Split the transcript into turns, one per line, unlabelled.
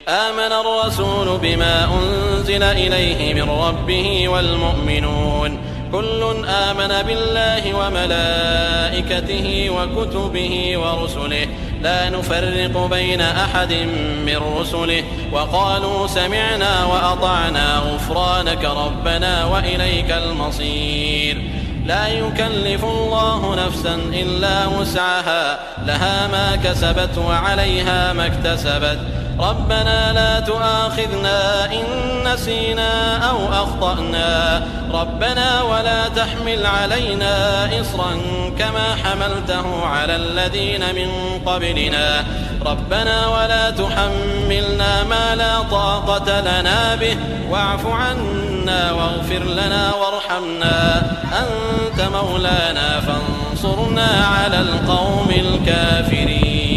آمن الرسول بما أنزل إليه من ربه والمؤمنون كل آمن بالله وملائكته وكتبه ورسله لا نفرق بين أحد من رسله وقالوا سمعنا وأطعنا غفرانك ربنا وإليك المصير. لا يكلف الله نفسا إلا وسعها لها ما كسبت وعليها ما اكتسبت ربنا لا تؤاخذنا إن نسينا أو أخطأنا ربنا ولا تحمل علينا إصرا كما حملته على الذين من قبلنا ربنا ولا تحملنا ما لا طاقة لنا به واعف عنا واغفر لنا وارحمنا أنت مولانا فانصرنا على القوم الكافرين.